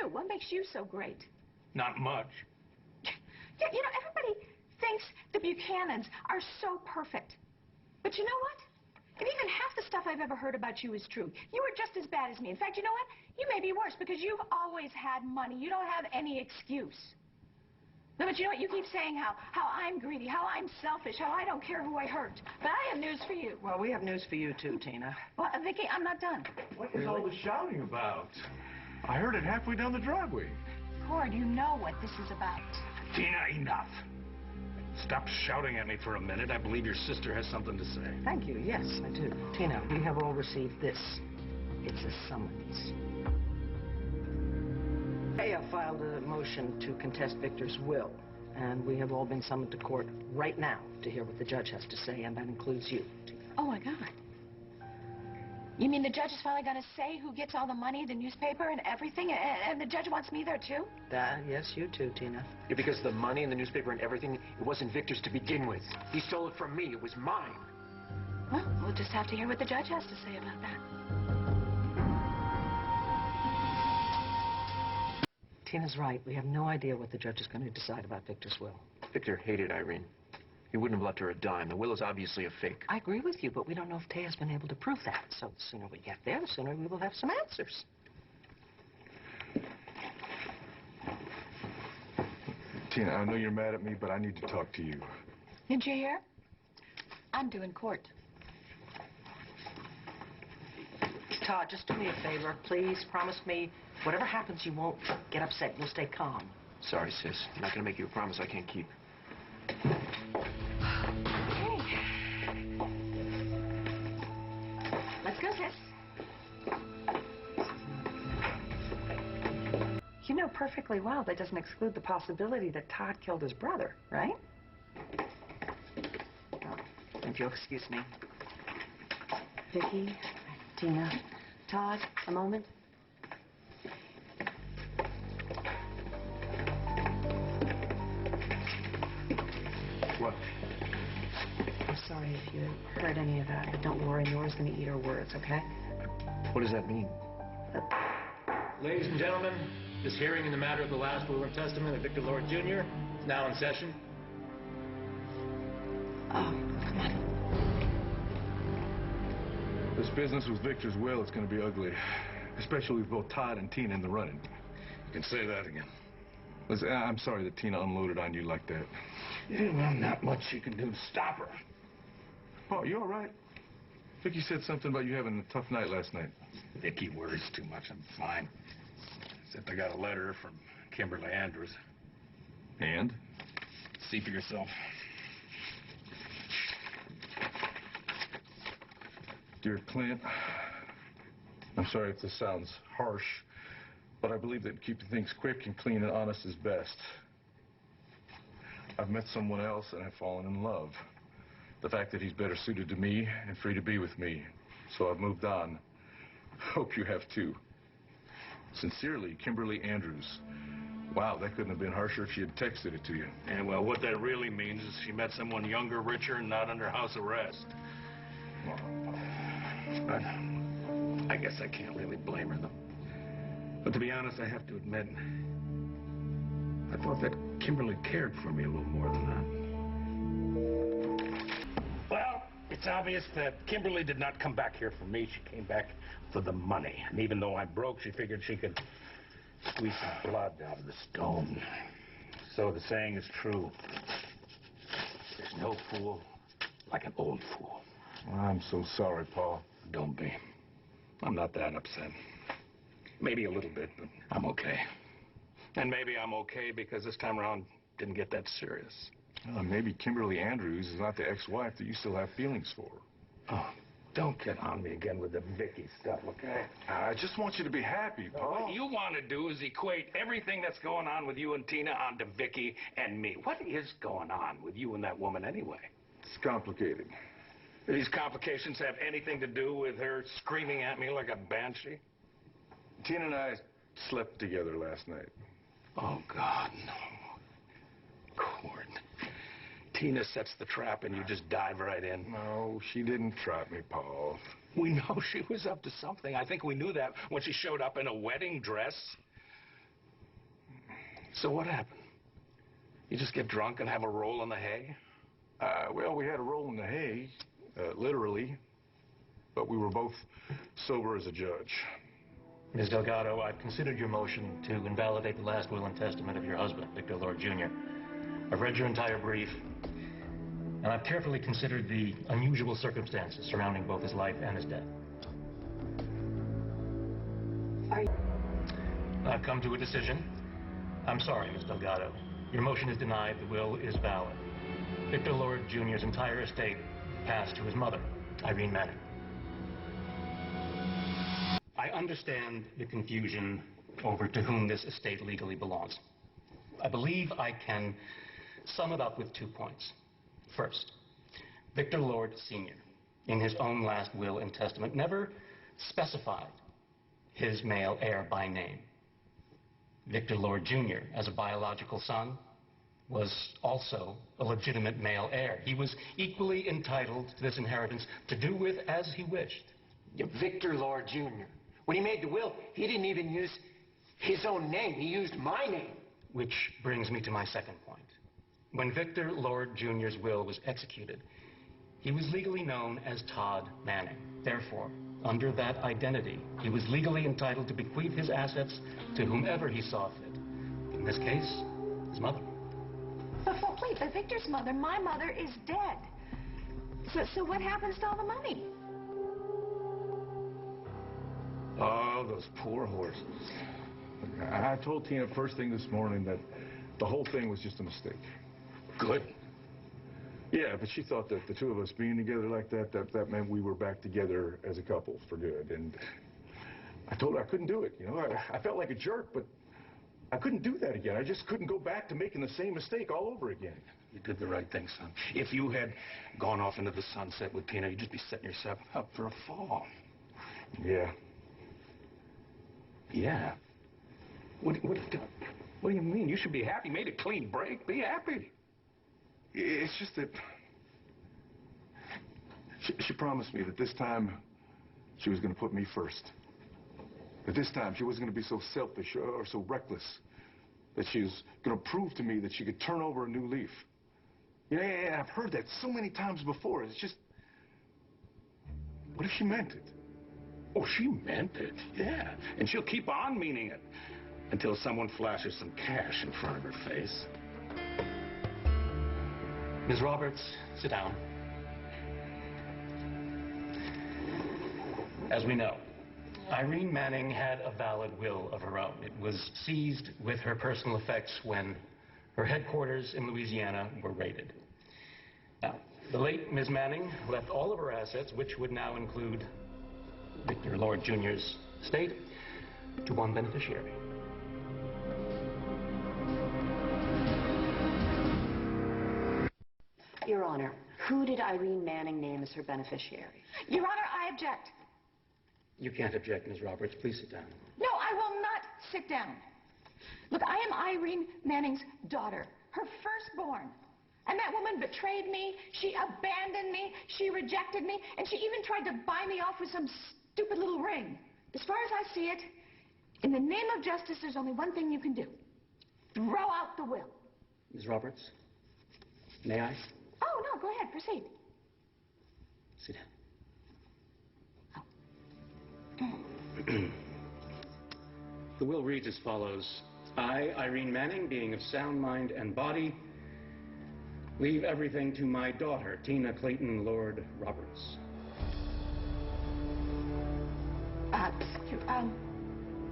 you? What makes you so great? Not much. Yeah, you know, everybody thinks the Buchanans are so perfect. But you know what? If even half the stuff I've ever heard about you is true, you are just as bad as me. In fact, you know what? You may be worse because you've always had money. You don't have any excuse. No, but you know what? You keep saying how I'm greedy, how I'm selfish, how I don't care who I hurt. But I have news for you. Well, we have news for you, too, Tina. Well, Vicki, I'm not done. What is all the shouting about? I heard it halfway down the driveway. Cord, you know what this is about. Tina, enough. Stop shouting at me for a minute. I believe your sister has something to say. Thank you. Yes, I do. Tina, we have all received this. It's a summons. They filed a motion to contest Victor's will, and we have all been summoned to court right now to hear what the judge has to say, and that includes you, Tina. Oh, my God. You mean the judge is finally going to say who gets all the money, the newspaper, and everything? And the judge wants me there, too? Yes, you too, Tina. Yeah, because the money and the newspaper and everything, it wasn't Victor's to begin with. He stole it from me. It was mine. Well, we'll just have to hear what the judge has to say about that. Tina's right. We have no idea what the judge is going to decide about Victor's will. Victor hated Irene. He wouldn't have left her a dime. The will is obviously a fake. I agree with you, but we don't know if Taya's been able to prove that. So the sooner we get there, the sooner we will have some answers. Tina, I know you're mad at me, but I need to talk to you. Did you hear? I'm due in court. Todd, just do me a favor. Please promise me whatever happens, you won't get upset. You'll stay calm. Sorry, sis. I'm not going to make you a promise I can't keep. Let's go, sis. You know perfectly well that doesn't exclude the possibility that Todd killed his brother, right? Oh, if you'll excuse me. Vicki, Tina, Todd, a moment. What? I'm sorry if you heard any of that, but don't worry, Nora's going to eat her words, okay? What does that mean? Ladies and gentlemen, this hearing in the matter of the last will and testament of Victor Lord Jr. is now in session. Oh, come on. This business with Victor's will, it's going to be ugly. Especially with both Todd and Tina in the running. You can say that again. Listen, I'm sorry that Tina unloaded on you like that. Yeah, well, not much you can do to stop her. Paul, you all right? Vicky said something about you having a tough night last night. Vicky worries too much. I'm fine. Except I got a letter from Kimberly Andrews. And? See for yourself. Dear Clint, I'm sorry if this sounds harsh, but I believe that keeping things quick and clean and honest is best. I've met someone else and I've fallen in love. The fact that he's better suited to me and free to be with me. So I've moved on. Hope you have too. Sincerely, Kimberly Andrews. Wow, that couldn't have been harsher if she had texted it to you. And well, what that really means is she met someone younger, richer, and not under house arrest. But I guess I can't really blame her, though. But to be honest, I have to admit, I thought that Kimberly cared for me a little more than that. Well, it's obvious that Kimberly did not come back here for me. She came back for the money. And even though I'm broke, she figured she could squeeze some blood out of the stone. So the saying is true. There's no fool like an old fool. I'm so sorry, Paul. Don't be. I'm not that upset. Maybe a little bit, but I'm okay. And maybe I'm okay because this time around didn't get that serious. Maybe Kimberly Andrews is not the ex-wife that you still have feelings for. Oh, don't get on me again with the Vicky stuff, okay? I just want you to be happy, Paul. What you want to do is equate everything that's going on with you and Tina onto Vicky and me. What is going on with you and that woman anyway? It's complicated. Do these complications have anything to do with her screaming at me like a banshee? Tina and I slept together last night. Oh, God, no. Cord. Tina sets the trap and you just dive right in. No, she didn't trap me, Paul. We know she was up to something. I think we knew that when she showed up in a wedding dress. So what happened? You just get drunk and have a roll in the hay? Well, we had a roll in the hay, literally, but we were both sober as a judge. Ms. Delgado, I've considered your motion to invalidate the last will and testament of your husband, Victor Lord Jr. I've read your entire brief, and I've carefully considered the unusual circumstances surrounding both his life and his death. I've come to a decision. I'm sorry, Ms. Delgado. Your motion is denied. The will is valid. Victor Lord Jr.'s entire estate passed to his mother, Irene Manning. I understand the confusion over to whom this estate legally belongs. I believe I can sum it up with 2 points. First, Victor Lord Sr., in his own last will and testament, never specified his male heir by name. Victor Lord Jr., as a biological son, was also a legitimate male heir. He was equally entitled to this inheritance to do with as he wished. Yeah, Victor Lord Jr. When he made the will, he didn't even use his own name. He used my name. Which brings me to my second point. When Victor Lord Jr.'s will was executed, he was legally known as Todd Manning. Therefore, under that identity, he was legally entitled to bequeath his assets to whomever he saw fit. In this case, his mother. But wait, but Victor's mother, my mother, is dead. So what happens to all the money? Oh, those poor horses. I told Tina first thing this morning that the whole thing was just a mistake. Good. Yeah, but she thought that the two of us being together like that meant we were back together as a couple for good. And I told her I couldn't do it. You know, I felt like a jerk, but I couldn't do that again. I just couldn't go back to making the same mistake all over again. You did the right thing, son. If you had gone off into the sunset with Tina, you'd just be setting yourself up for a fall. Yeah. Yeah. What do you mean? You should be happy. Made a clean break. Be happy. It's just that she promised me that this time she was going to put me first. That this time she wasn't going to be so selfish or so reckless. That she was going to prove to me that she could turn over a new leaf. Yeah, I've heard that so many times before. It's just... What if she meant it? Oh, she meant it. Yeah. And she'll keep on meaning it until someone flashes some cash in front of her face. Ms. Roberts, sit down. As we know, Irene Manning had a valid will of her own. It was seized with her personal effects when her headquarters in Louisiana were raided. Now, the late Ms. Manning left all of her assets, which would now include Victor Lord Jr.'s estate, to one beneficiary. Your Honor, who did Irene Manning name as her beneficiary? Your Honor, I object. You can't object, Ms. Roberts. Please sit down. No, I will not sit down. Look, I am Irene Manning's daughter, her firstborn. And that woman betrayed me, she abandoned me, she rejected me, and she even tried to buy me off with some stupid little ring. As far as I see it, in the name of justice, there's only one thing you can do. Throw out the will. Ms. Roberts, may I? Oh, no, go ahead, proceed. Sit down. The will reads as follows. I, Irene Manning, being of sound mind and body, leave everything to my daughter, Tina Clayton Lord Roberts.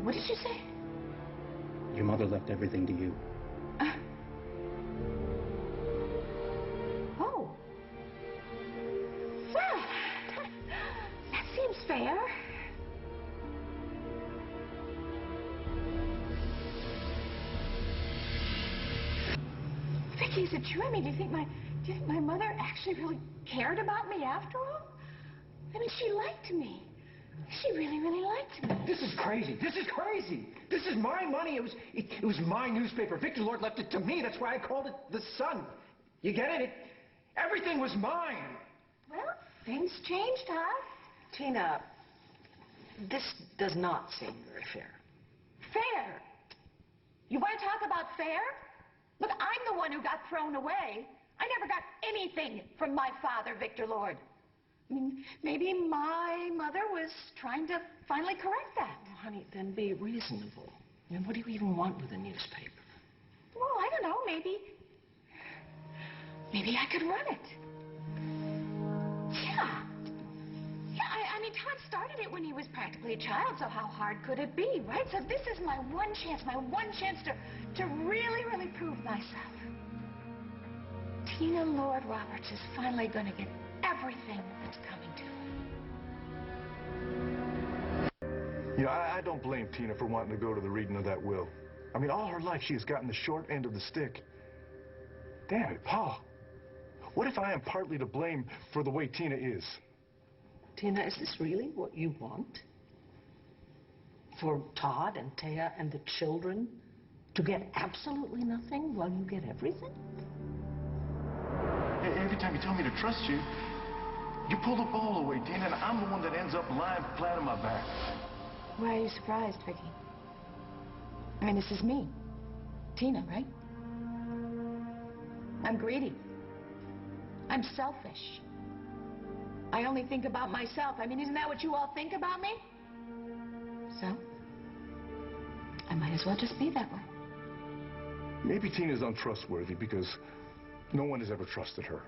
What did you say? Your mother left everything to you. Oh. Well, that seems fair. Vicky, is it true? I mean, do you think my mother actually really cared about me after all? I mean, she liked me. She really, really liked me. This is crazy. This is crazy. This is my money. It was my newspaper. Victor Lord left it to me. That's why I called it The Sun. You get it? Everything was mine. Well, things changed, huh? Tina, this does not seem very fair. Fair. You want to talk about about fair? Look, I'm the one who got thrown away. I never got anything from my father, Victor Lord. I mean, maybe my mother was trying to finally correct that. Well, honey, then be reasonable. I mean, what do you even want with a newspaper? Well, I don't know, maybe I could run it. Yeah. Yeah, I mean, Todd started it when he was practically a child, so how hard could it be, right? So this is my one chance to really, really prove myself. Tina Lord Roberts is finally going to get everything that's coming to her. You know, I don't blame Tina for wanting to go to the reading of that will. I mean, all her life she has gotten the short end of the stick. Damn it, Paul. What if I am partly to blame for the way Tina is? Tina, is this really what you want? For Todd and Taya and the children to get absolutely nothing while you get everything? Every time you tell me to trust you, you pull the ball away, Tina, and I'm the one that ends up lying flat on my back. Why are you surprised, Vicky? I mean, this is me. Tina, right? I'm greedy. I'm selfish. I only think about myself. I mean, isn't that what you all think about me? So, I might as well just be that way. Maybe Tina's untrustworthy because no one has ever trusted her.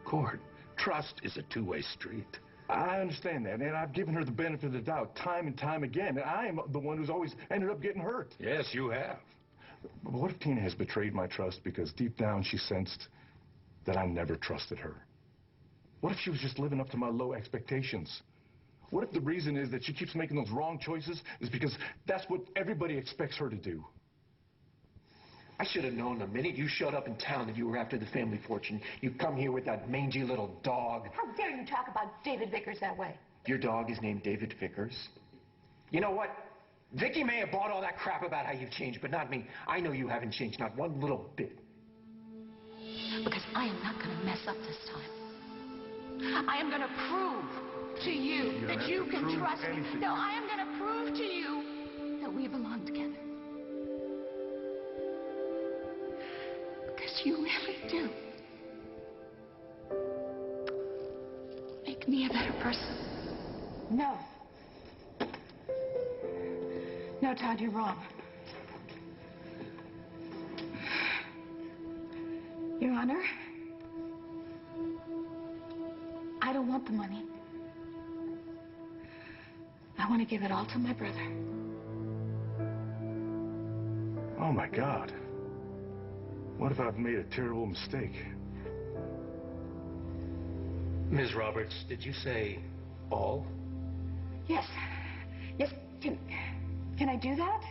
Cord, trust is a two-way street. I understand that, and I've given her the benefit of the doubt time and time again, and I am the one who's always ended up getting hurt. Yes, you have. But what if Tina has betrayed my trust because deep down she sensed that I never trusted her? What if she was just living up to my low expectations? What if the reason is that she keeps making those wrong choices is because that's what everybody expects her to do? I should have known the minute you showed up in town that you were after the family fortune. You come here with that mangy little dog. How dare you talk about David Vickers that way? Your dog is named David Vickers. You know what? Vicky may have bought all that crap about how you've changed, but not me. I know you haven't changed, not one little bit. Because I am not going to mess up this time. I am going to prove to you that you can trust me. No, I am going to prove to you that we belong together. Because you really do make me a better person. No. No, Todd, you're wrong. Your Honor, I don't want the money. I want to give it all to my brother. Oh, my God. What if I've made a terrible mistake? Ms. Roberts, did you say all? Yes. Yes, can I do that?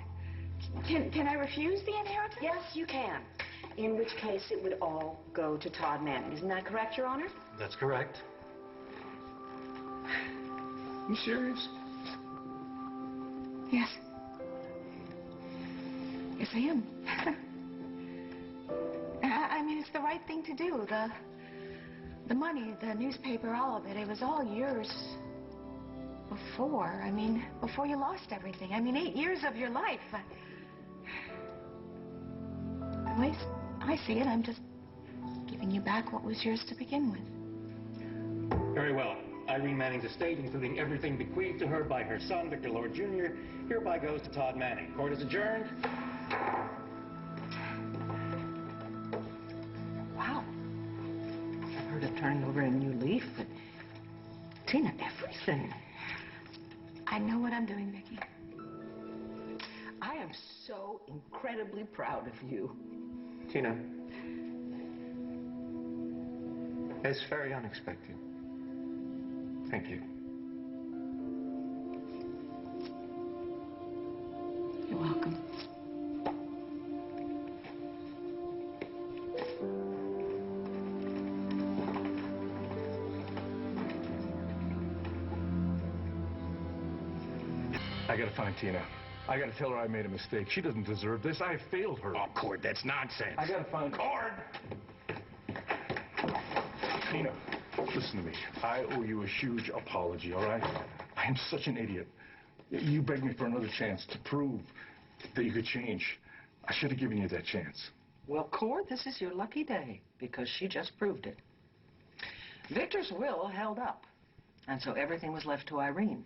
Can I refuse the inheritance? Yes, you can. In which case, it would all go to Todd Manning. Isn't that correct, Your Honor? That's correct. You serious? Yes. Yes, I am. I mean, it's the right thing to do. The money, the newspaper, all of it, it was all yours before. I mean, before you lost everything. I mean, 8 years of your life. The way I see it, I'm just giving you back what was yours to begin with. Very well. Irene Manning's estate, including everything bequeathed to her by her son, Victor Lord Jr., hereby goes to Todd Manning. Court is adjourned. Wow. I've heard of turning over a new leaf, but Tina, everything. I know what I'm doing, Vicki. I am so incredibly proud of you. Tina, it's very unexpected. Thank you. You're welcome. I gotta find Tina. I gotta tell her I made a mistake. She doesn't deserve this. I have failed her. Oh, Cord, that's nonsense. I gotta find Cord! Tina, listen to me. I owe you a huge apology, all right? I am such an idiot. You begged me for another chance to prove that you could change. I should have given you that chance. Well, Cord, this is your lucky day, because she just proved it. Victor's will held up, and so everything was left to Irene.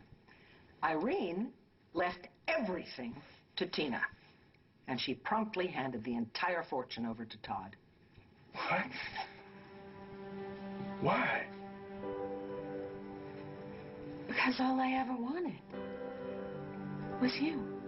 Irene left everything to Tina, and she promptly handed the entire fortune over to Todd. What? Why? Because all I ever wanted was you.